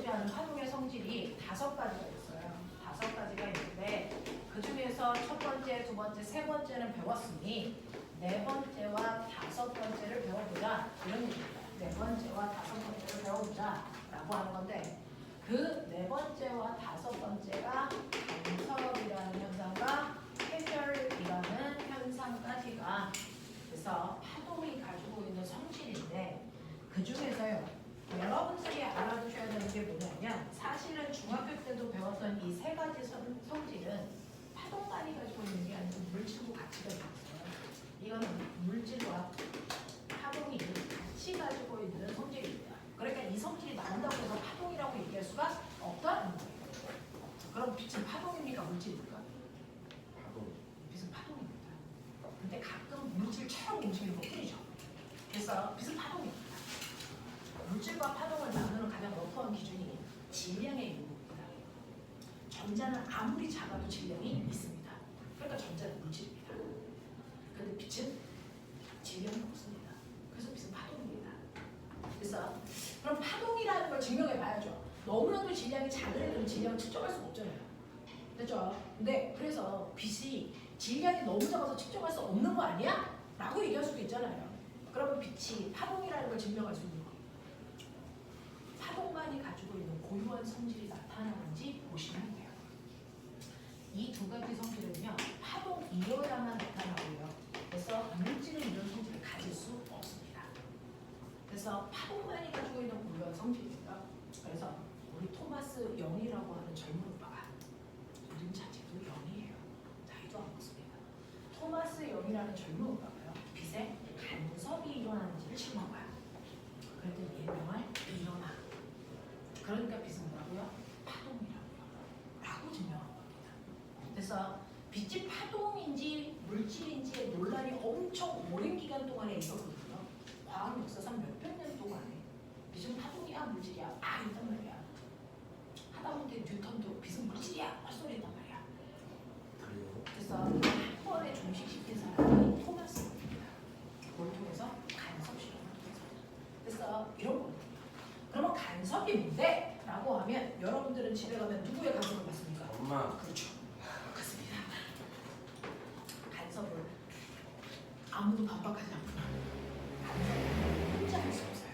존재하는 파동의 성질이 5가지가 있어요. 5가지가 있는데 그 중에서 첫 번째, 두 번째, 세 번째는 배웠으니 네 번째와 다섯 번째를 배워보자 이런 얘기입니다. 네 번째와 다섯 번째를 배워보자 라고 하는 건데 그 네 번째와 다섯 번째가 간섭이라는 현상과 해결이라는 현상까지가 그래서 파동이 가지고 있는 성질인데 그 중에서요 여러분들이 알아두셔야 되는 게 뭐냐면 사실은 중학교 때도 배웠던 이 세 가지 성질은 파동만이 가지고 있는 게 아니고 물질과 가치가 있어요. 이거는 물질과 파동이 같이 가지고 있는 성질입니다. 그러니까 이 성질이 나온다고 해서 파동이라고 얘기할 수가 없다는 거예요. 그럼 빛은 파동입니까? 물질입니까? 파동. 빛은 파동입니다. 근데 가끔 물질처럼 움직이는 것 뿐이죠. 그래서 빛은 파동입니다. 물질과 파동을 나누는 가장 높은 기준이 질량의 유무입니다. 전자는 아무리 작아도 질량이 있습니다. 그러니까 전자는 물질입니다. 그런데 빛은 질량이 없습니다. 그래서 빛은 파동입니다. 그래서 그럼 파동이라는 걸 증명해 봐야죠. 너무나도 질량이 작은 애들은 질량을 측정할 수가 없잖아요. 됐죠? 근데 그래서 빛이 질량이 너무 작아서 측정할 수 없는 거 아니야? 라고 얘기할 수도 있잖아요. 그러면 빛이 파동이라는 걸 증명할 수 있는 거. 파동만이 가지고 있는 고유한 성질이 나타나는지 보시면 돼요. 이 두 가지 성질은요, 파동이어야만 나타나고요. 그래서 물질은 이런 성질을 가질 수 없습니다. 그래서 파동만이 가지고 있는 고유한 성질입니다. 그래서 우리 토마스 영이라고 하는 젊은 오빠가 이름 자체도 영이에요. 나이도 안 먹습니다. 토마스 영이라는 젊은 오빠가요, 빛에 간섭이 일어나는지를 실험한 거야. 그랬더니 예명을 일어나. 그러니까 빛은 뭐라고요? 파동이라고요. 라고 증명한 겁니다. 그래서 빛이 파동인지 물질인지의 논란이 엄청 오랜 기간 동안에 있었거든요. 과학 역사상 몇백 년 동안에 빛은 파동이야 물질이야 이랬단 말이야. 하다못해 뉴턴도 빛은 물질이야 헛소리 했단 말이야. 그래서 한 번에 종식시킨 사람이 토마스입니다. 그걸 통해서 간섭 실험을 통해서. 그래서 이런 거거든요. 그러면 간섭이 뭔데? 라고 하면 여러분들은 집에 가면 누구의 간섭을 받습니까? 엄마. 그렇죠. 맞습니다. 간섭을 아무도 반박하지 않구나. 간섭을 혼자 할 수 없어요.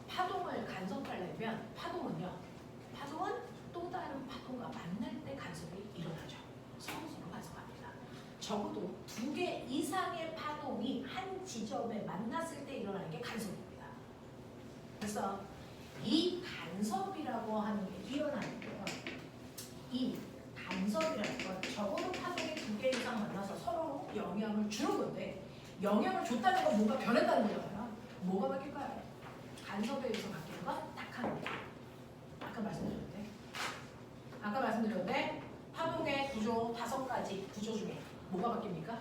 파동을 간섭하려면 파동은 또 다른 파동과 만날 때 간섭이 일어나죠. 서로 간섭합니다. 적어도 2개 이상의 파동이 한 지점에 만났을 때 일어나는 게 간섭입니다. 그래서 이 간섭이라고 하는 게 일어나는데요. 이 간섭이라는 건 적어도 파동이 2개 이상 만나서 서로 영향을 주는 건데 영향을 줬다는 건 뭔가 변했다는 거잖아요. 뭐가 바뀔까요? 간섭에 의해서 바뀌는 건 딱 하나입니다. 아까 말씀드렸는데 파동의 구조 5가지 구조 중에 뭐가 바뀝니까?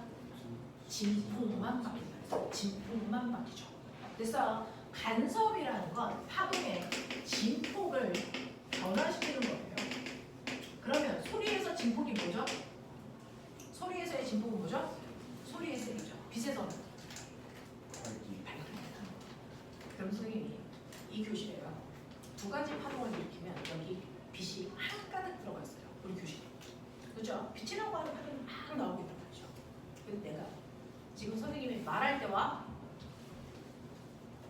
진폭만 바뀝니다. 진폭만 바뀌죠. 그래서 간섭이라는 건 파동의 진폭을 변화시키는 거예요. 그러면 소리에서 진폭이 뭐죠? 소리에서의 진폭은 뭐죠? 소리의 색이죠. 빛에서는 밝기입니다. 그럼 선생님이 이 교실에요. 2가지 파동을 일으키면 여기 빛이 한가득 들어가 있어요. 우리 교실에. 그렇죠? 빛이라고 하는 파동이 막 나오고 있단 말이죠. 근데 내가 지금 선생님이 말할 때와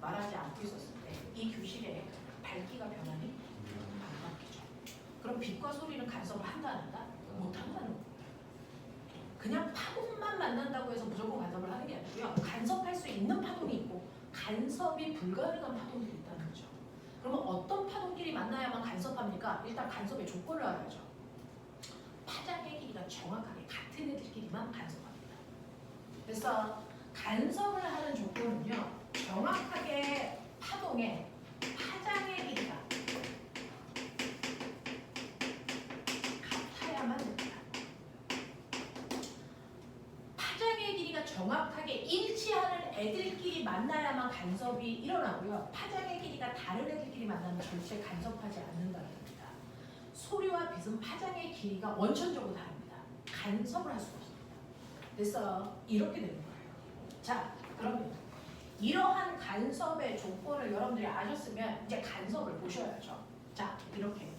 말하지 않고 있었을 때 이 교실에 밝기가 변하니 안 바뀌죠. 그럼 빛과 소리는 간섭을 한다 안 한다? 못 한다는 겁니다. 그냥 파동만 만난다고 해서 무조건 간섭을 하는 게 아니고요. 간섭할 수 있는 파동이 있고 간섭이 불가능한 파동들이 있다는 거죠. 그러면 어떤 파동끼리 만나야만 간섭합니까? 일단 간섭의 조건을 알아야죠. 파장의 길이가 정확하게 같은 애들끼리만 간섭합니다. 그래서 간섭을 하는 조건은요. 정확하게 파동의 파장의 길이가 같아야만 됩니다. 파장의 길이가 정확하게 일치하는 애들끼리 만나야만 간섭이 일어나고요. 파장의 길이가 다른 애들끼리 만나면 절대 간섭하지 않는다는 겁니다. 소리와 빛은 파장의 길이가 원천적으로 다릅니다. 간섭을 할 수가 없습니다. 그래서 이렇게 되는 거예요. 자, 그러면 이러한 간섭의 조건을 여러분들이 아셨으면 이제 간섭을 보셔야죠. 자, 이렇게.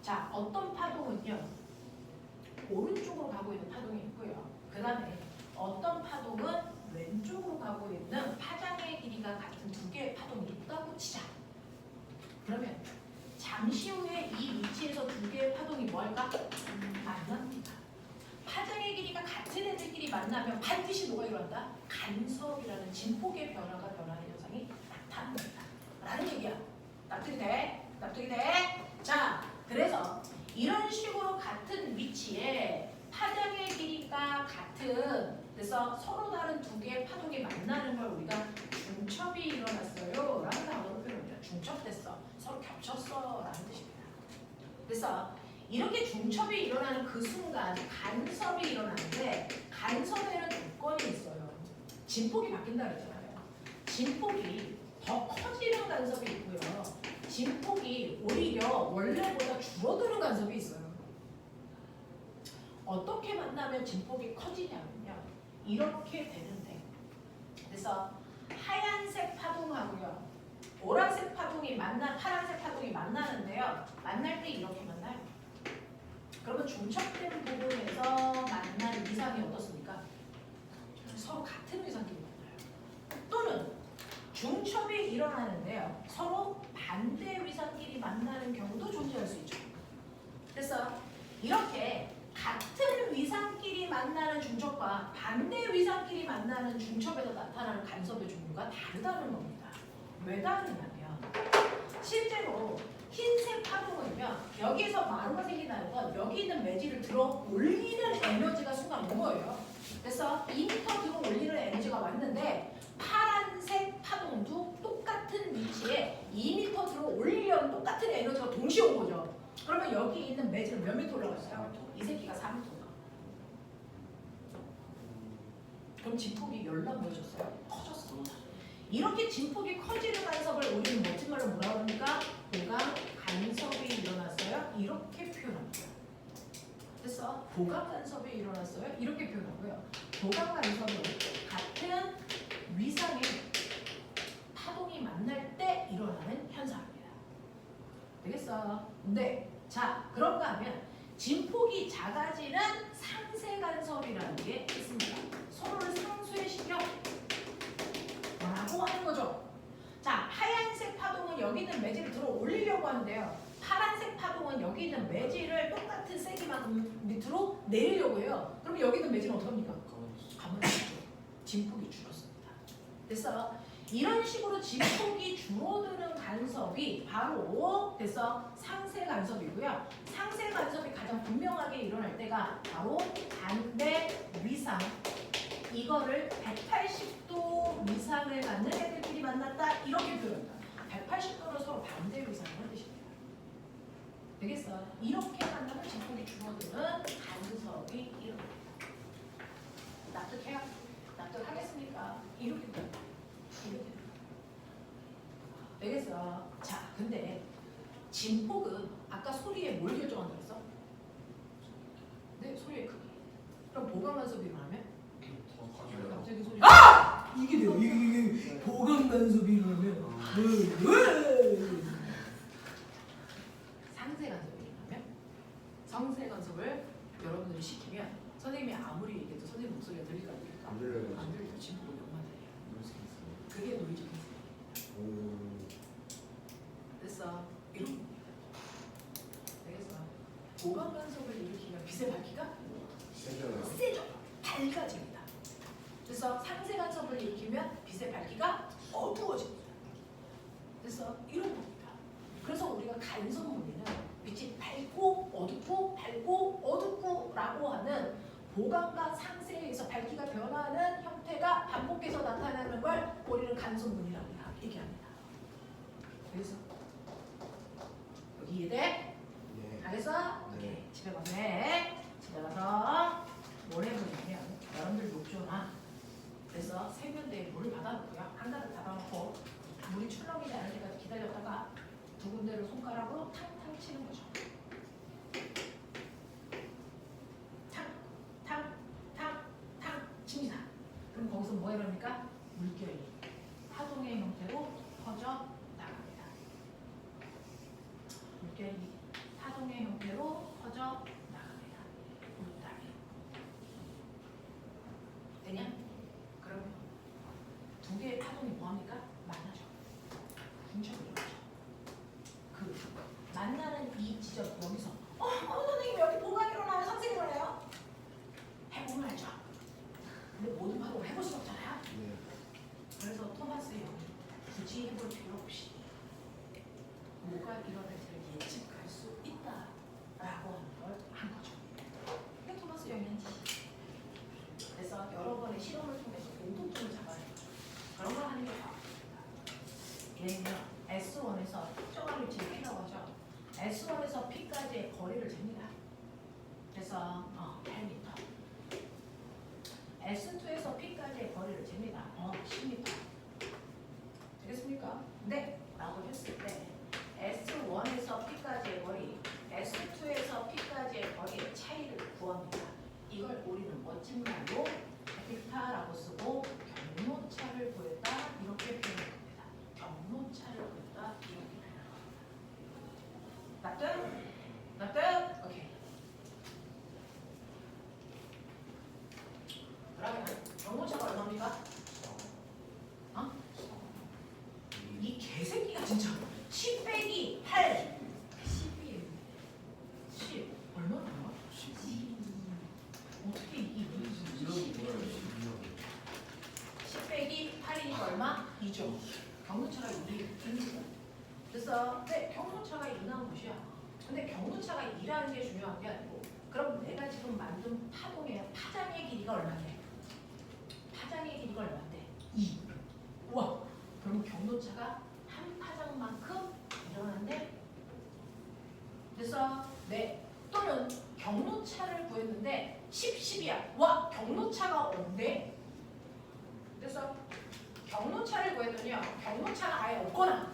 자, 어떤 파동은요. 오른쪽으로 가고 있는 파동이 있고요. 그 다음에 어떤 파동은 왼쪽으로 가고 있는 파장의 길이가 같은 두 개의 파동이 있다고 치자. 그러면 잠시 후에 이 위치에서 두 개의 파동이 뭘까? 만납니다. 파장의 길이가 같은 애들끼리 만나면 반드시 뭐가 일어난다? 간섭이라는 진폭의 변화가 변하는 현상이 나타납니다. 라는 얘기야. 납득이 돼? 납득이 돼? 자, 그래서 이런 식으로 같은 위치에 파장의 길이가 같은, 그래서 서로 다른 두 개의 파동이 만나는 걸 우리가 중첩이 일어났어요 라는 단어로 표현합니다. 중첩됐어, 서로 겹쳤어 라는 뜻입니다. 그래서 이렇게 중첩이 일어나는 그 순간 간섭이 일어나는데, 간섭에는 조건이 있어요. 진폭이 바뀐다 그랬잖아요. 진폭이 더 커지는 간섭이 있고요. 진폭이 오히려 원래보다 줄어드는 간섭이 있어요. 어떻게 만나면 진폭이 커지냐면요. 이렇게 되는데, 그래서 하얀색 파동하고요. 보라색 파동이 파란색 파동이 만나는데요. 만날 때 이렇게 만나요. 그러면 중첩된 부분에서 만난 위상이 어떻습니까? 서로 같은 위상끼리 만나요. 또는 중첩이 일어나는데요. 서로 반대 위상끼리 만나는 경우도 존재할 수 있죠. 그래서 이렇게 같은 위상끼리 만나는 중첩과 반대 위상끼리 만나는 중첩에서 나타나는 간섭의 종류가 다르다는 겁니다. 왜 다르냐면 실제로 흰색 파동은요. 여기에서 마루가 생긴다는 건 여기 있는 매질을 들어 올리는 에너지가 순간 온 거예요. 그래서 2m 들어 올리는 에너지가 왔는데 파란색 파동도 똑같은 위치에 2m 들어 올리려는 똑같은 에너지가 동시에 온 거죠. 그러면 여기 있는 매질은 몇 미터 올라갔어요? 이 새끼가 4m다. 그럼 진폭이 열나 뭐해졌어요? 커졌어. 이렇게 진폭이 커지는 간섭을 우리는 멋진 말로 뭐라고 합니까? 보강 간섭이 일어났어요. 이렇게 표현합니다. 그래서 보강 간섭이 일어났어요. 이렇게 표현하고요. 보강 간섭은 같은 위상의 파동이 만날 때 일어나는 현상입니다. 되겠어? 네. 자, 그런가 하면 진폭이 작아지는 상쇄 간섭이라는 게 있습니다. 서로를 상쇄시켜 뭐라고 하는 거죠. 자, 하얀색 파동은 여기 있는 매질을 들어 올리려고 하는데요. 파란색 파동은 여기 있는 매질을 똑같은 세기만큼 밑으로 내리려고 해요. 그럼 여기 있는 매질은 어떡합니까? 가만히 있죠. 진폭이 줄었습니다. 그래서 이런 식으로 진폭이 줄어드는 간섭이 바로 그래서 상쇄 간섭이고요. 상쇄 간섭이 가장 분명하게 일어날 때가 바로 반대 위상, 이거를 180도 위상을 갖는 애들끼리 만났다 이렇게 표현합니다. 180도로 서로 반대 위상을 뜻입니다. 되겠어? 이렇게 만나면 진폭이 줄어드는 간섭이 일어납니다. 납득해요? 납득하겠습니까? 이렇게 됩니다. 이렇게 됩니다. 되겠어? 자, 근데 진폭은 아까 소리에 뭘 결정한다고 했어? 네, 소리의 크기. 그럼 보강 간섭이 일어나면? 갑자기 소리. 아! 이게 돼요. 이게 보강 간섭이 일어나면 상쇄 간섭이 일어나면? 상쇄 간섭을 여러분들이 시키면 선생님이 아무리 얘기해도 선생님 목소리가 들릴까 안 들릴까? 안 들려요. 안 들려. 진폭은 영만 들려요. 그게 노이즈 캔슬. 됐어. 이런 겁니다. 알겠어. 보강 간섭을 일으키면 빛의 밝기가 세져. 밝아집니다. 그래서 상쇄 간섭을 일으키면 빛의 밝기가 어두워집니다. 그래서 이런 겁니다. 그래서 우리가 간섭 물리는 빛이 밝고 어둡고 밝고 어둡고라고 하는 보강과 상쇄에서 밝기가 변하는 형태가 반복해서 나타나는 걸 우리는 간섭문이라고 얘기합니다. 그래서 여기 이해돼? 네. 알겠어? 네. 오케이. 집에 가네. 집에 가서 뭘 해보냐면 여러분들 녹조나 그래서 세면대에 물을 받아놓고요. 한 가득 받아놓고 물이 출렁이지 않을 때까지 기다렸다가 두 군데를 손가락으로 탕탕 치는 거죠. 탕 칩니다. 그럼 거기서 뭐 이럽니까? 물결이 파동의 형태로 퍼져 나갑니다. 이렇게 파동의 형태로 퍼져 나갑니다. 물땅이. 되냐? 그러면 두 개의 파동이 뭐합니까? 만나죠. 분척을 일어나죠. 그 만나는 이 지점 여기서 선생님 여기 뭐가 일어나요? 상승이 일어나요? 해보면 알죠. 근데 모든 파동을 해볼 수 없잖아요. 네. 그래서 토마스 형이 굳이 해볼 필요 없이 뭐가 일어날지를 예측할 수 있다라고 하는 걸 한 거죠. 그게 토마스 형이 한 짓이에요. 그래서 여러 번의 실험을 통해서 공통점을 잡아내는 거죠. 그런 걸 하는 게 과학입니다. 예를 들면 S1에서 특정한 위치를 P라고 하죠. S1에서 P까지의 거리를 잽니다. 그래서 8m. S2에서 P까지의 거리를 잽니다. 10m. 되겠습니까? 네. 라고 했을 때 S1에서 P까지의 거리, S2에서 P까지의 거리의 차이를 구합니다. 이걸 우리는 멋진 말로 벡터라고 쓰고 경로차를 구했다 이렇게 표현합니다. 경로차를 구했다 이렇게 표현합니다. 납득? 납득? 오케이. 그러면 경로차가 얼마입니까? 이 개새끼가 진짜 10 빼기 8 10이에요. 10 얼마나? 12. 어떻게 이게 10 빼기 8이니까 얼마? 2죠. 경로차가 2입니다. 그래서 경로차가 2 나온 것이야. 근데 경로차가 2라는 게 중요한 게 아니고 그럼 내가 지금 만든 파장의 길이가 얼마냐? 파장의 길이가 얼마인데? 2. 우와. 그럼 경로차가 한 파장만큼 일어난대. 그래서 또는 경로차를 구했는데 10, 10이야. 와 경로차가 온대. 그래서 경로차를 구했더니요. 경로차가 아예 없거나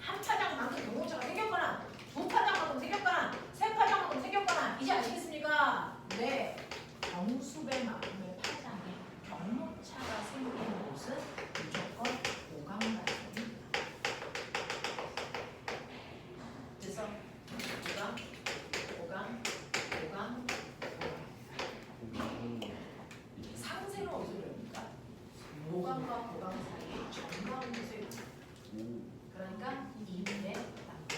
한 파장만큼 경로차가 생겼거나 두 파장만큼 생겼거나 세 파장만큼 생겼거나 이제 아시겠습니까? 네. 경수배만큼의 파장에 경로차가 생기는 곳은 무조건 보강발성입니다. 그래서 보강. 상세는 어디서 이럽니까? 보강과 보강 사이에 정가운데서 이럽니다. 그러니까 2분의 남자,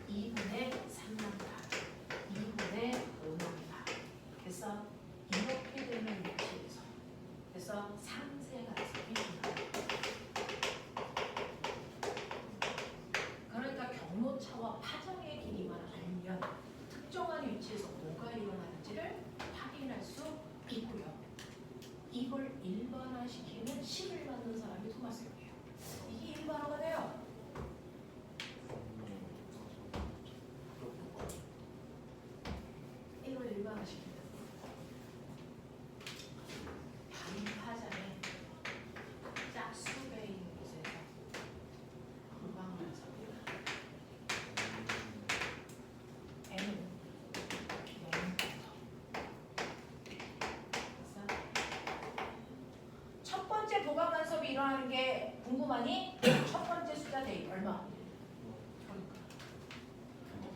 2분의 3남자, 2분의 5남자. 그래서 이렇게 되는 위치에서 그래서 상세가 생깁니다. 그러니까 경로차와 파장의 길이만 알면 특정한 위치에서 뭐가 일어나는지를 확인할 수 있고요. 이걸 일반화시키는 식을 만든 사람이 토마스 형이에요. 이게 일반화가 돼요. 이걸 일반화시킨다. 반파장에 짝수배 있는 곳에서 보강발성입니다. N은 첫 번째 보강 간섭이 일어나는 게 궁금하니? 첫 번째 숫자 대입 얼마?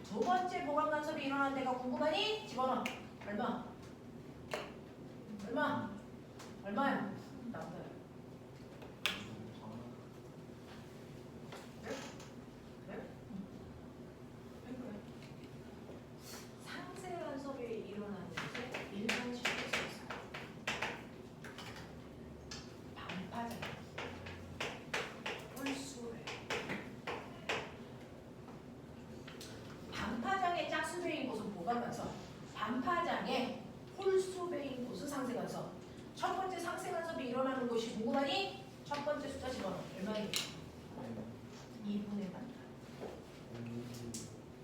두 번째 보강 간섭이 일어나는 데가 궁금하니? 집어넣어. 얼마? 얼마야? 나온다. 그래? 그래. 상세 간섭이 일어나는 게 일반식으로 있어요. 반파장, 홀수배. 반파장의 짝수배인 곳은 보강 간섭. 반파장의 홀수배인 곳은 상세 간섭. 첫 번째 상세 간섭이 일어나는 곳이 궁금하니? 첫 번째 숫자 집어넣어. 얼마니? 2분의 반파.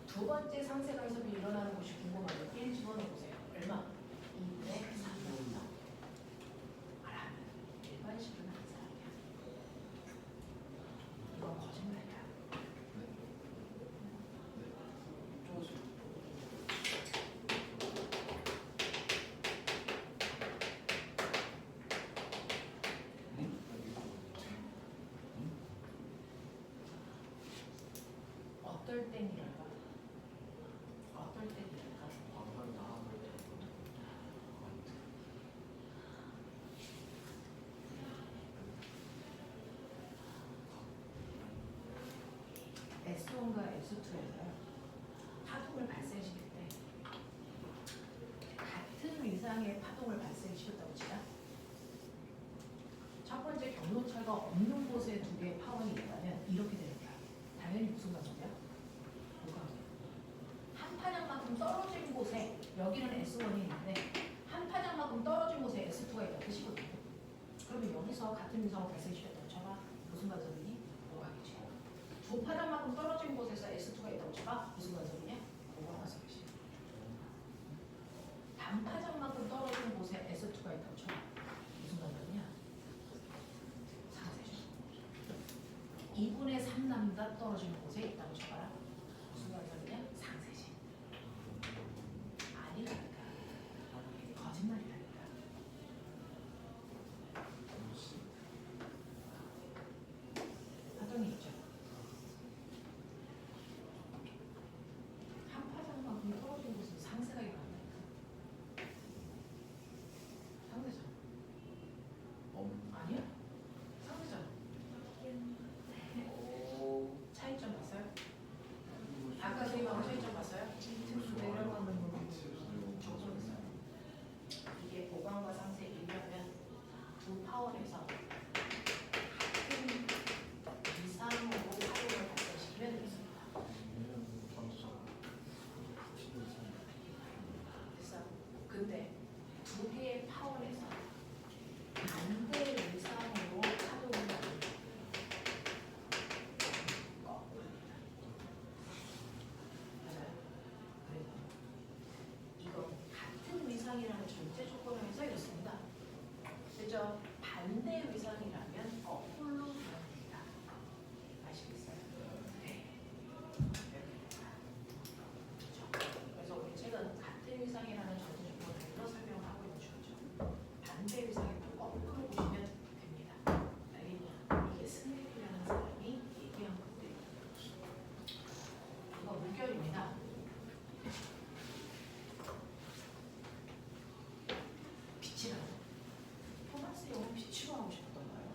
두 번째 상세 간섭이 일어나는 곳이 궁금하니 1 집어넣어보세요. 얼마? 2분의 3반파. 알아. 일반식으로 나온 사람이야. 이건 거짓말이야. 어떨 땐이랄까 어떨 때 될까? S1과 S2에서요. 파동을 발생시킬 때 같은 위상의 파동을 발생시켰다고 치자. 첫 번째 경로차가 없는 곳에 두 개의 파원이 있다면 이렇게 되는 거야. 당연히 무슨 관계야? 뭐가? 한 파장만큼 떨어진 곳에 여기는 S1이 있는데 한 파장만큼 떨어진 곳에 S2가 있다 뜻이거든요. 그러면 여기서 같은 위상을 발생시켰다고 쳐봐. 무슨 관점이니? 오각이지. 두 파장만큼 떨어진 곳에서 S2가 있다고 쳐봐. 무슨 관점이냐? 오각관점이지. 반 파장만큼 떨어진 곳에 S2가 있다고 쳐봐. 무슨 관점이냐? 2분의 3남자 떨어지는 곳에 있다고 쳐봐라. 무슨 관점이냐? 상세시. 아니라니까. 거짓말이라니까. 파동이 있죠. 한 파장만큼 떨어진 곳은 상세가 일어난다니까. 상세잖아. 아니야? 상세잖아. 차이점 봤어요? 아까 저희가 차이점 봤어요? 내려가는 거 적절했어요. 이게 보강과 상세 일려면 두 파원에서 같은 이상으로 파동을 발생시키면 되겠습니다. 그래서 근데 두 개의 파원에서 반대 이상으로 파동을 만듭니다. 맞아요. 그래서 이거 같은 위상이라는 전제 조건에서 이렇습니다. 그죠? 반대 위상이라면 거꾸로 변합니다. 아시겠어요? 네. 그렇죠. 그래서 우리 책은 같은 위상이라는 전제 조건으로 설명을 하고 있는 중이죠. 반대 위상이 또 거꾸로 보시면 됩니다. 알겠냐? 이게 스네이프라는 사람이 얘기한 건데 이거 물결입니다. 빛이라고. 토마스 영은 빛으로 하고 싶었던 거예요.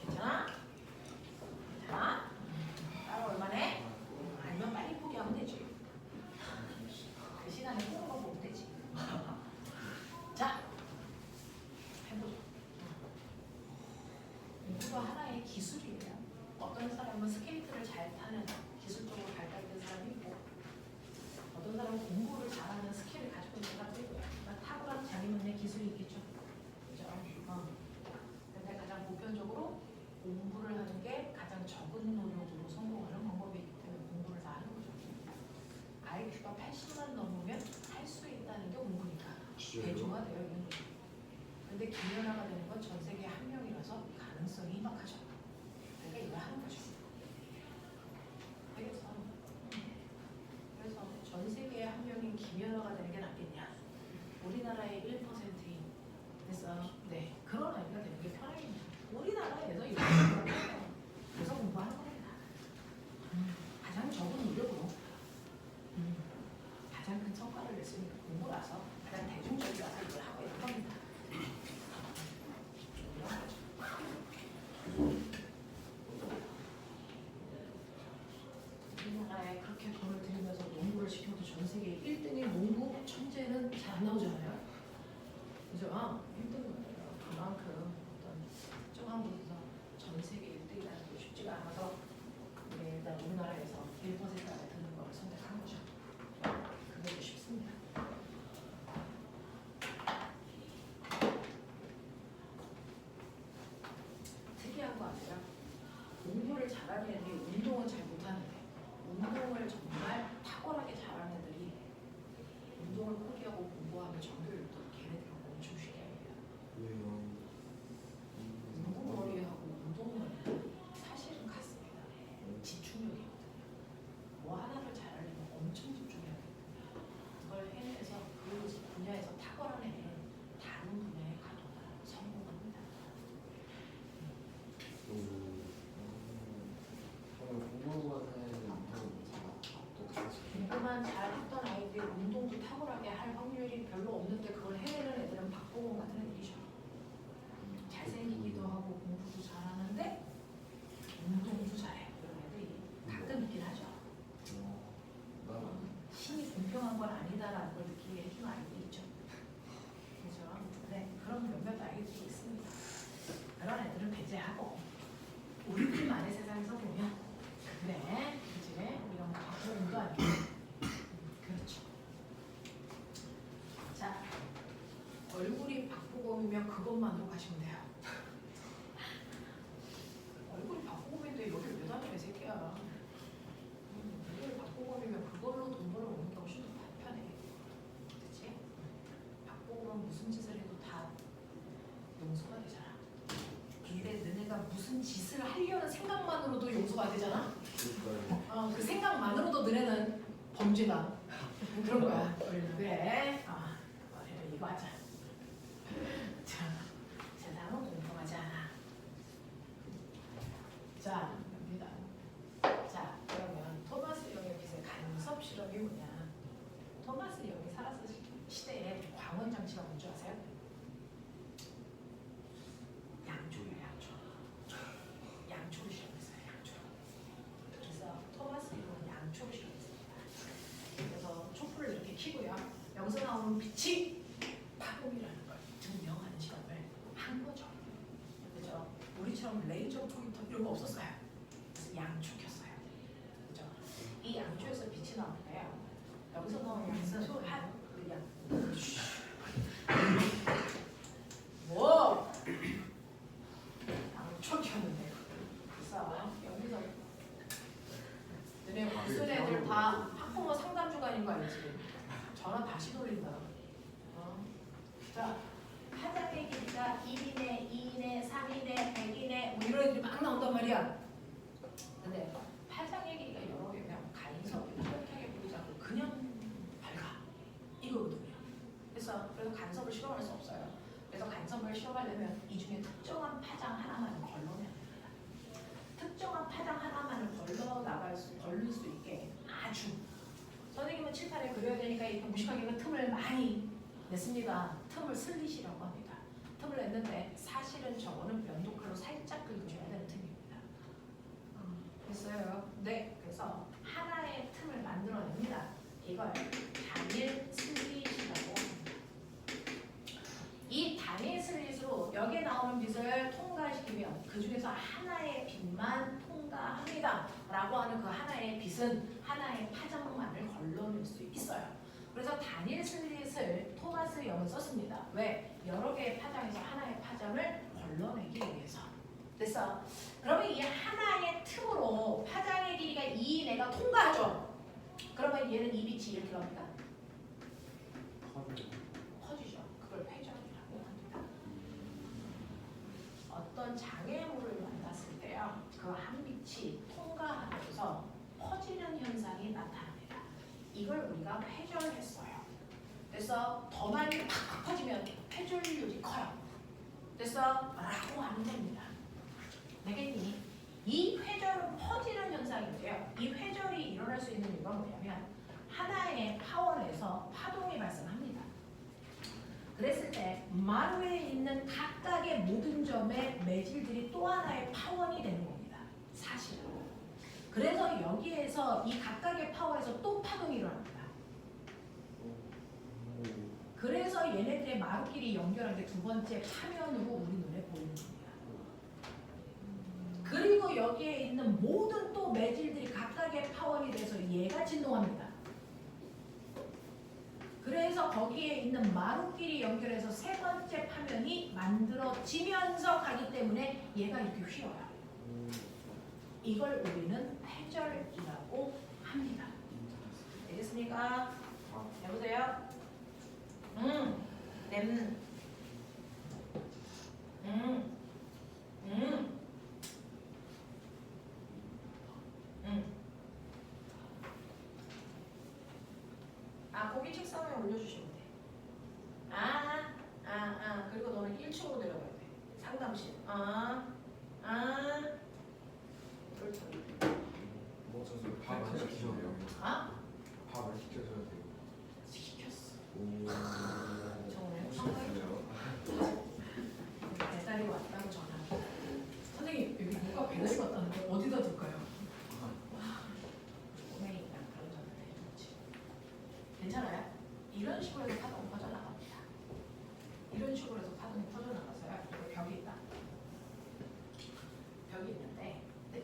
괜찮아? 괜찮아? 따로 얼마네? 아니면 빨리 포기하면 되지. 그 시간에 보는 거 보면 되지. 자, 해보자. 공부도 하나의 기술이에요. 어떤 사람은 스케이트를 잘 타는 기술적으로 발달된 사람이 있고 어떤 사람은 공부를 잘하는 스킬을 가지고 있는 사람도 있고요. 그러니까 탁월한 자기만의 기술이 있겠죠. 그죠? 근데 가장 보편적으로 공부를 하는 게 가장 적은 노력으로 성공하는 방법이기 때문에 공부를 다 하는 거죠. IQ가 80만 넘으면 할 수 있다는 게 공부니까 대조가 되어 있는 거죠. 근데 김연아가 되는 건 전 세계 한 명이라서 가능성이 희박하죠. 그러니까 이걸 하는 거죠. 그래서 전 세계에 한 명인 김연아가 되는 게 낫겠냐? 우리나라의 1%인 그래서 네 그런 아이가 되는 게 편하겠냐? 우리나라에서 이런 그래서 공부하는 겁니다. 가장 적은 노력으로 가장 큰 성과를 냈으니까 공부라서 가장 대중적이라서 이걸 하고 있는 겁니다. 우리나라에 그렇게 돈을 들이면서 농구를 시켜도 전 세계 1등의 농구 천재는 잘 안 나오잖아요. 그죠? 1등은 그만큼 어떤 특정한 곳에서 전 세계 1등이라는 게 쉽지가 않아서 일단 우리나라에서 1% 안에 드는 걸 선택한 거죠. 그게 쉽습니다. 특이한 거 아니라 공부를 잘하는 애들이 운동은 잘 못하는데 운동을 정말 탁월하게 잘하는 애들이 운동을 포기하고 공부하면 정교율도 걔네들하고 엄청 쉽게 합니다. 왜요? 운동머리하고 운동머리는 사실은 같습니다. 집중력이거든요. 뭐 하나를 잘하려면 엄청 집중해야 돼요. 그걸 해내서 그 분야에서 탁월한 애는 다른 분야에 가거나 성공합니다. 배제하고 우리들만의 세상에서 보면 그래, 그지? 우리가 뭐 박보검도 아니고 그렇죠. 자, 얼굴이 박보검이면 그것만으로 가시면 돼요. 얼굴이 박보검인데 여기를 왜 다녀 이 새끼야. 얼굴이 박보검이면 그걸로 돈 벌어오는 게 훨씬 더 편해. 그치? 박보검은 무슨 짓을 해도 다 용서가 되잖아. 근데 너네가 무슨 짓을 하려는 생각만으로도 용서가 되잖아. 그 생각만으로도 너네는 범죄다. 그런 거야. 그래. 그래. 이거 하자. 자, 세상은 공평하지 않아. 자, 갑니다. 자, 그러면 토마스 영의 빛의 간섭 실험이 뭐냐? 토마스 영이 살았을 시대에 광원 장치가 뭔지 아세요? 양초예요, 양초. 양초를 실험했어요, 양초. 그래서 토마스 영은 양초를 실험했습니다. 그래서 촛불을 이렇게 켜고요. 여기서 나오는 빛이 파동이라는 걸 증명하는 실험을 한 거죠. 그죠? 우리처럼 레이저 포인터 이런 거 없었어요. 그래서 양초 켰어요. 그죠? 이 양초에서 빛이 나오는데요. 여기서 나오는 양은 뭐? 양초 켰는데. 그래서 여기서 너네 무슨 애들 다 학부모 상담 주간인 거 알지? 전화 다시 돌린다. 자, 파장의 길이가 1이네, 2이네, 3이네, 100이네 뭐 이런 애들이 막 나온단 말이야. 근데 파장의 길이가 여러 개면 간섭이 뚜렷하게 보이지 않고 그냥 밝아. 이거거든요. 그래서 간섭을 실험할 수 없어요. 그래서 간섭을 실험하려면 이 중에 특정한 파장 하나만을 걸러내야 됩니다. 특정한 파장 하나만을 걸릴 수 있게 아주 선생님은 칠판에 그려야 되니까 이렇게 무식하게 그 틈을 많이 냈습니다. 틈을 슬릿이라고 합니다. 틈을 냈는데 사실은 저거는 면도칼로 살짝 긁어줘야 되는 틈입니다. 됐어요? 네. 그래서 하나의 틈을 만들어냅니다. 이걸 단일 슬릿이라고 합니다. 이 단일 슬릿으로 여기에 나오는 빛을 통과시키면 그 중에서 하나의 빛만 통과합니다. 라고 하는 그 하나의 빛은 하나의 파장만을 걸러낼 수 있어요. 그래서 단일 슬릿을 토마스 영은 썼습니다. 왜? 여러 개의 파장에서 하나의 파장을 걸러내기 위해서. 됐어? 그러면 이 하나의 틈으로 파장의 길이가 2 내가 통과하죠. 그러면 얘는 이 빛이 이렇게 갑니다. 커지죠. 그걸 회전이라고 합니다. 어떤 장애물을 만났을 때요. 그 한 빛이 통과하면서 퍼지는 현상이 나타납니다. 이걸 우리가 회절했어요. 그래서 더 많이 팍팍 퍼지면 회절률이 커요. 그래서 라고 하는 겁니다. 되겠니? 이 회절은 퍼지는 현상인데요. 이 회절이 일어날 수 있는 이유가 뭐냐면 하나의 파원에서 파동이 발생합니다. 그랬을 때 마루에 있는 각각의 모든 점의 매질들이 또 하나의 파원이 되는 겁니다. 사실은. 그래서 여기에서 이 각각의 파워에서 또 파동이 일어납니다. 그래서 얘네들의 마루끼리 연결한 게 두 번째 파면으로 우리 눈에 보이는 겁니다. 그리고 여기에 있는 모든 또 매질들이 각각의 파원이 돼서 얘가 진동합니다. 그래서 거기에 있는 마루끼리 연결해서 세 번째 파면이 만들어지면서 가기 때문에 얘가 이렇게 휘어요. 이걸 우리는 회절이라고 합니다. 되겠습니까? 해보세요. 거기 책상 위에 올려주시면 돼. 그리고 너는 1층으로 내려가야 돼. 상담실. 뭐 저도 밥을 시키셔도 돼요. 밥을 시켜줘야 돼요. 시켰어. 오. 정말 배달이 왔다고 전화. 선생님 여기 누가 배달이 왔다는데 어디다 둘까요? 꼬맹이 그냥 그런 전화를 해줬지. 괜찮아요? 이런 식으로 해서 파동이 퍼져나갑니다. 이런 식으로 해서 파동이 퍼져나가서요. 여기 벽이 있다.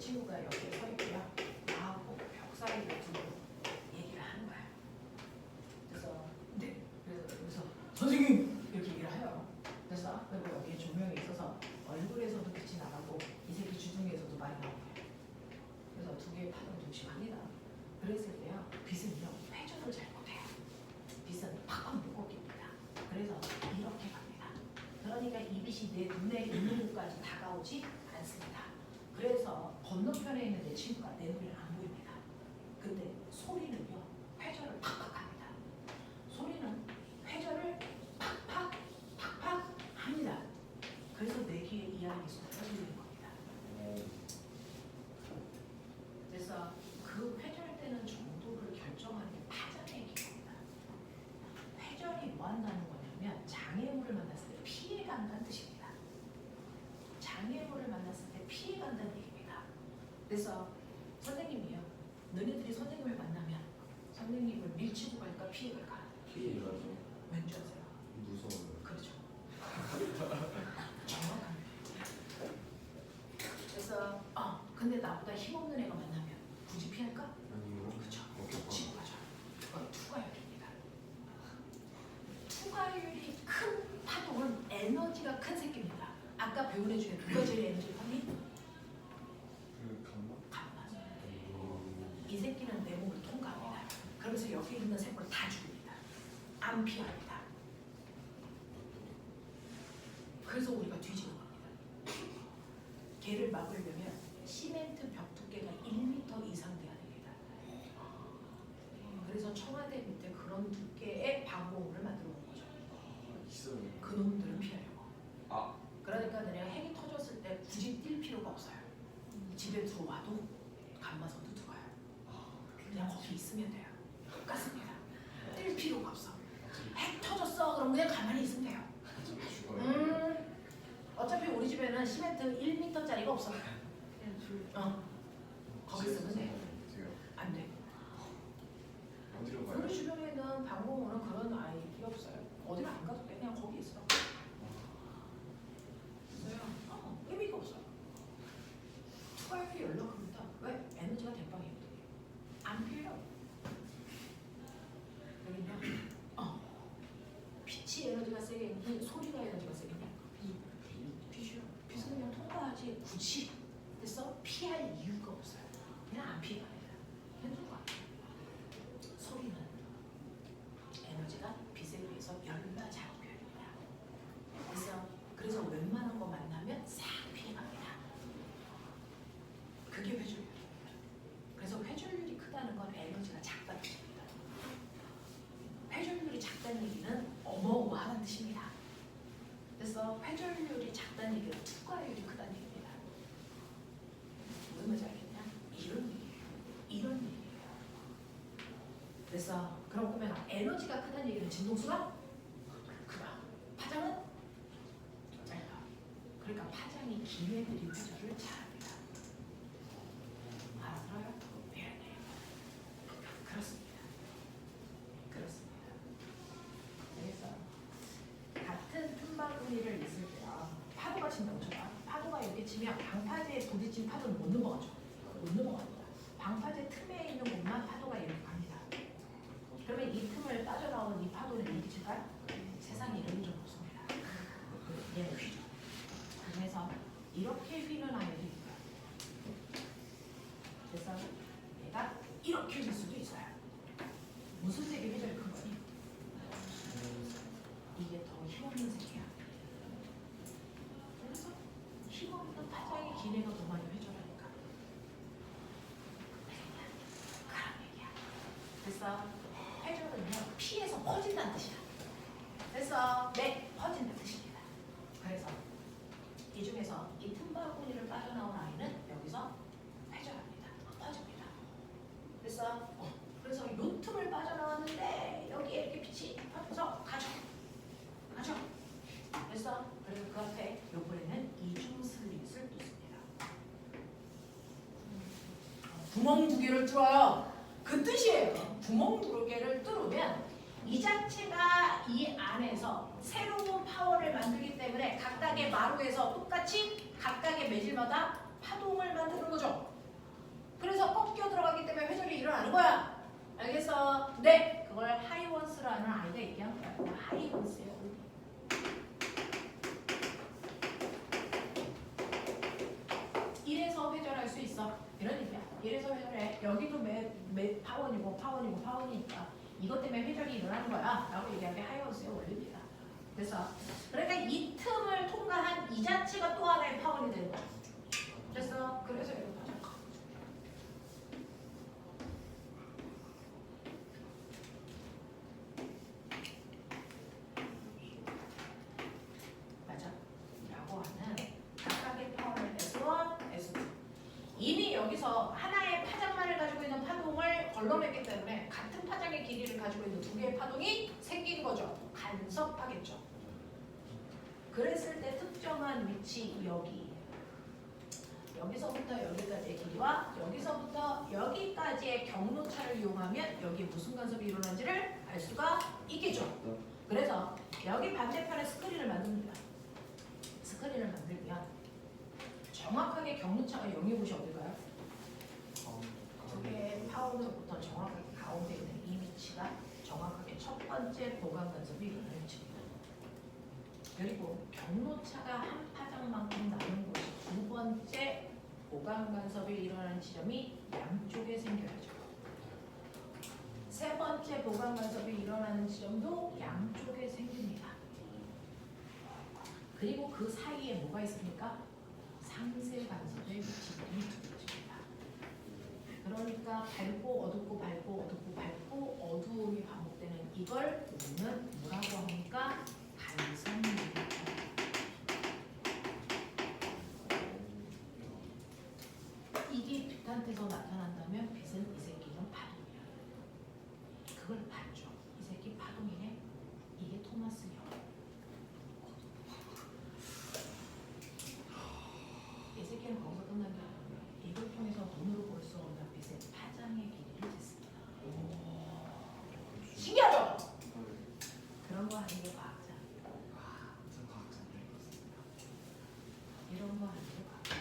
친구가 여기에 서 있고요. 나하고 벽 사이에 두고 얘기를 하는 거야. 그래서 그래서 선생님 이렇게 얘기를 해요. 그래서 그리고 여기에 조명이 있어서 얼굴에서도 빛이 나가고 이 새끼 주둥이에서도 많이 나오고요. 그래서 두 개의 파동을 동시에 합니다. 그랬을 때요, 빛은요 회전을 잘 못해요. 빛은 팍팍 묶어깁니다. 그래서 이렇게 갑니다. 그러니까 이 빛이 내 눈에 있는 곳까지 다가오지 않습니다. 그래서 건너편에 있는 내 친구가 내 눈에는 안 보입니다. 근데 소리는요 회전을 팍팍 합니다. 소리는 회전을 팍팍 팍팍 합니다. 그래서 내 귀에 이야기 소리가 들리는 겁니다. 그래서 그 회전되는 정도를 결정하는 게 파장의 기호입니다. 회전이 뭐 한다는 거냐면 장애물을 만났을 때 피해간다는 뜻입니다. 장애물을 만났을 때 피해간다는 얘기입니다. 그래서 선생님이요. 너희들이 선생님을 만나면 선생님을 밀치고 갈까 피해갈까? 피해가죠. 왠지 아세요? 무서워요. 그렇죠. 정확합니다. 그래서 근데 나보다 힘없는 애가 만나면 굳이 피할까? 아니요. 그렇죠. 어깨 치고 가죠. 그건 투과율입니다. 투과율이 큰 파동은 에너지가 큰 새끼입니다. 아까 배운 애 중에 누가 제일 에너지 컸니? 그 감마? 감마. 이 새끼는 내 몸을 통과합니다. 그러면서 여기 있는 생물 다 죽입니다. 안 피합니다. 그래서 우리가 뒤지는 겁니다. 걔를 막으려면 시멘트 벽 두께가 1m 이상 돼야 됩니다. 그래서 청와대 밑에 그런 두께의 방공호를 만들어 놓은 거죠. 있어요. 그 놈들을 피하려고. 아. 그러니까 내가 핵이 터졌을 때 굳이 뛸 필요가 없어요. 집에 들어와도 감마선도 들어와요. 그냥 거기 있으면 돼요. 똑같습니다. 뛸 필요가 없어. 핵 터졌어. 그럼 그냥 가만히 있으면 돼요. 죽어요. 어차피 우리 집에는 시멘트 1m짜리가 없어. 거기 있으면 돼. 안 돼. 어디로 가요? 우리 주변에 있는 방공호는 그런 아이들이 없어요. 어디를 안 가도 돼. 그냥 거기 있어. 있어요. 의미가 없어요. 투과율이 연락합니다. 왜? 에너지가 대빵이거든요. 안 필요. 여기는 빛이 에너지가 세게 있니? 소리가 에너지가 세게 있니? 빛이요. 빛은 그냥 통과하지 굳이 그래서 피할 이유가 없어요. 그냥 안 피해가 아니라 현수가 소리는 에너지가 빛에 비해서 열나 작별입니다. 그래서 웬만한 거 만나면 싹 피해갑니다. 그게 회전율입니다. 그래서 회전율이 크다는 건 에너지가 작다는 뜻입니다. 회전율이 작다는 얘기는 어마어마하다는 뜻입니다. 그래서 회전율이 작다는 얘기는 투과율이 크다는 얘기입니다. 무슨 말인지 알겠냐? 이런 얘기예요. 이런 얘기예요. 그래서 그럼 보면 에너지가 크다는 얘기는 진동수가 크다. 파장은 짧다. 그러니까 파장이 긴 애들이 회전을 잘합니다. 알아들어요? 미안해요. 그렇습니다. 그렇습니다. 그래서 같은 틈바구니를 있을 때요. 파도가 친다고 쳐봐. 파도가 이렇게 치면 방파제에 부딪힌 파도는 못 넘어가죠. 못 넘어갑니다. 방파제 틈에 있는 곳만 파도가 이렇게 갑니다. 그러면 이 틈을 빠져나온 이 파도는 이렇게 칠까요? 세상에 이런 적 없습니다. 얘는 휘죠. 그래서 이렇게 휘는 아이들이 있고요. 그래서 얘가 이렇게 휘 수도 있어요. 무슨 색이 회전이 큰 거니? 이게 더 힘없는 색이야. 그래서 힘없는 파장이 긴 애가 더 많이 회전하니까. 그런 얘기야. 그래서 회전은요 피해서 퍼진다는 뜻이야. 그래서 퍼진다는 뜻입니다. 그래서 이 중에서 이 틈바구니를 빠져나온 아이는 여기서 회전합니다. 퍼집니다. 그래서 요 틈을 빠져나왔는데 여기에 이렇게 빛이 퍼져서 가죠. 그래서 그 앞에 요번에는 이중슬릿을 뚫습니다. 구멍 두 개를 뚫어요. 그 뜻이에요. 구멍 두 개를 뚫으면 이 자체가 이 안에서 새로운 파워를 만들기 때문에 각각의 마루에서 똑같이 각각의 매질마다 파동을 만드는 거죠. 알겠어? 네, 그걸 하이원스라는 아이가 얘기한 거야. 하이원스예요. 이래서 회전할 수 있어. 이런 얘기야. 이래서 회전해. 여기도 매 파원이니까 이것 때문에 회전이 일어나는 거야. 라고 얘기하는 게 하이원스의 원리입니다. 그래서 그러니까 이 틈을 통과한 이 자체가 또 하나의 파원이 되는 거야. 그래서 이거 봐줘. 맞아. 라고 하는 각각의 파원을 S1, S2. 이미 여기서 하나의 파장만을 가지고 있는 파동을 걸러냈기 때문에 같은 파장의 길이를 가지고 있는 두 개의 파동이 생긴 거죠. 간섭하겠죠. 그랬을 때 특정한 위치 여기. 여기서부터 여기까지의 길이와 여기서부터 여기까지의 경로차를 이용하면 여기 무슨 간섭이 일어나는지를 알 수가 있겠죠. 그래서 여기 반대편에 스크린을 만듭니다. 스크린을 만들면 정확하게 경로차가 0의 곳이 어딜까요? 두 개의 파운드부터 정확하게 가운데 있는 이 위치가 정확하게 첫 번째 보강 간섭이 일어나는 위치입니다. 그리고 경로차가 한 파장만큼 나는 곳이 두 번째 보강 간섭이 일어나는 지점이 양쪽에 생겨야죠. 세 번째 보강 간섭이 일어나는 지점도 양쪽에 생깁니다. 그리고 그 사이에 뭐가 있습니까? 상세 간섭의 위치점이 있습니다. 그러니까 밝고 어둡고 밝고 어둡고 밝고 어두움이 반복되는 이걸 우리는 뭐라고 합니까? 간섭입니다. 이게 빛한테서 나타난다면 빛은 이 새끼는 파동이야. 그걸 봤죠. 이 새끼 파동이네. 이게 토마스 형. 이 새끼는 거기서 끝난 게 아니고요. 이걸 통해서 눈으로 볼 수 없는 빛의 파장의 길이를 쟀습니다. 신기하죠? 그런 거 하는 게 과학자. 이런 거 하는 게 과학자.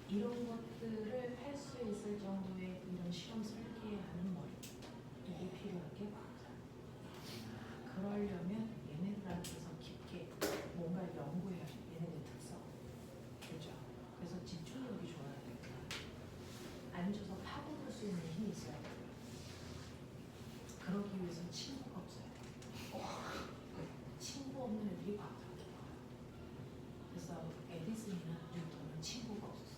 이런 것들을 할 수 있을 정도의 이런 실험 설계하는 머리. 이게 필요한 게 과학자. 그러려면 얘네들한테서 깊게 뭔가를 연구해야 돼. 얘네들 특성. 그렇죠? 그래서 집중력이 좋아야 되니까 앉아서 파고들 수 있는 힘이 있어야 돼요. 그러기 위해서는 친구가 없어요. 친구 없는 애들이 과학자입니다. 그래서 에디슨이나 뉴턴은 친구가 없었어요.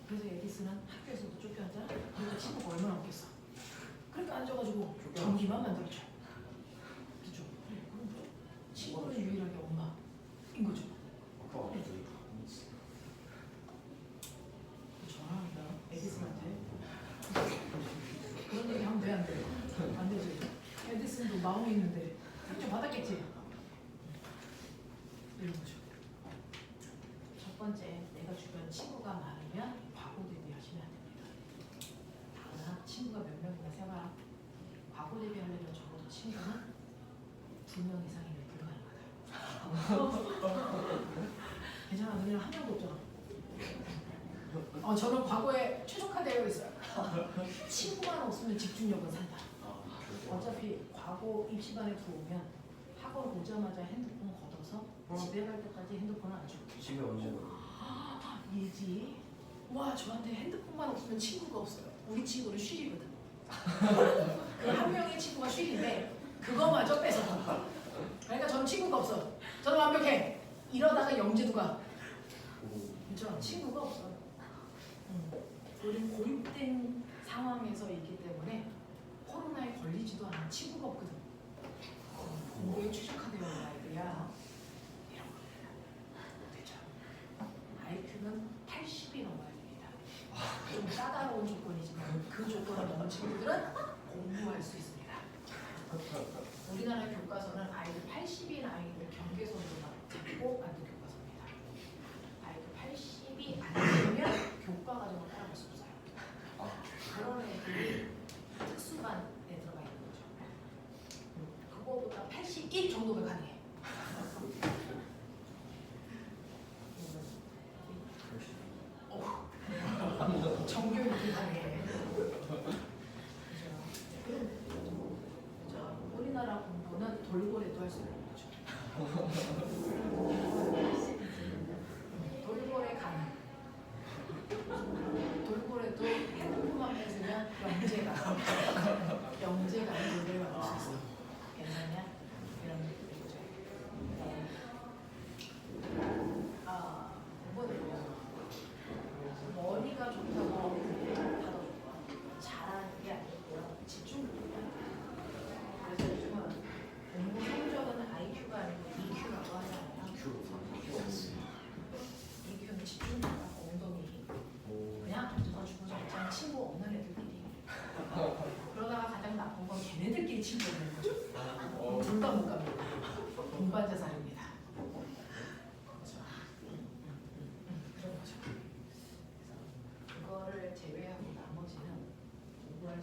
그래서 에디슨은 학교에서도 쫓겨났잖아. 그러니까 친구가 얼마나 없겠어. 그러니까 앉아가지고 전기만 만들었죠. 그렇죠? 그럼 친구는 유일하게 엄마인 거죠. 전화합니다. 에디슨한테. 그런 얘기 하면 돼, 안 돼? 안 되지. 에디슨도 마음이 있는데 좀 받았겠지. 이런 거죠. 첫 번째, 내가 주변 친구가 많으면 과거 대비하시면 안 됩니다. 그러나 친구가 몇 명이나 세봐. 과거 대비하려면 적어도 친구는 2명 이상이면 불가능하다. 괜찮아, 그냥 한 명도 없잖아. 저는 과거에 최적화되어 있어요. 친구만 없으면 집중력은 산다. 어차피 과거 입시반에 들어오면 학원 오자마자 핸드폰 걷어서 집에 갈 때까지 핸드폰을 안 주고. 집에 언제 얘지. 와, 저한테 핸드폰만 없으면 친구가 없어요. 우리 친구는 쉬리거든. 그 한 명의 친구가 쉬리인데 그거마저 뺏어. 그러니까 저는 친구가 없어. 저는 완벽해. 이러다가 영재도가. 그렇죠? 친구가 없어요. 우리 고립된 상황에서 있기 때문에 코로나에 걸리지도 않은 친구가 없거든. 공부에 최적화되어 있는 아이들이야. 이런 거 되죠. IQ는 80이 넘어야 됩니다. 좀 까다로운 조건이지만 그 조건을 넘은 친구들은 공부할 수 있습니다. 우리나라 교과서는 아이들 80인 아이들 경계선으로 잡고 만든 교과서입니다. 아이들 80이 안 되면 교과 과정을 따라갈 수 없어요. 그런 애들이 특수반에 들어가 있는 거죠. 그거보다 81 정도가 가능해. 정교육이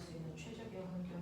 수 있는 최적의 환경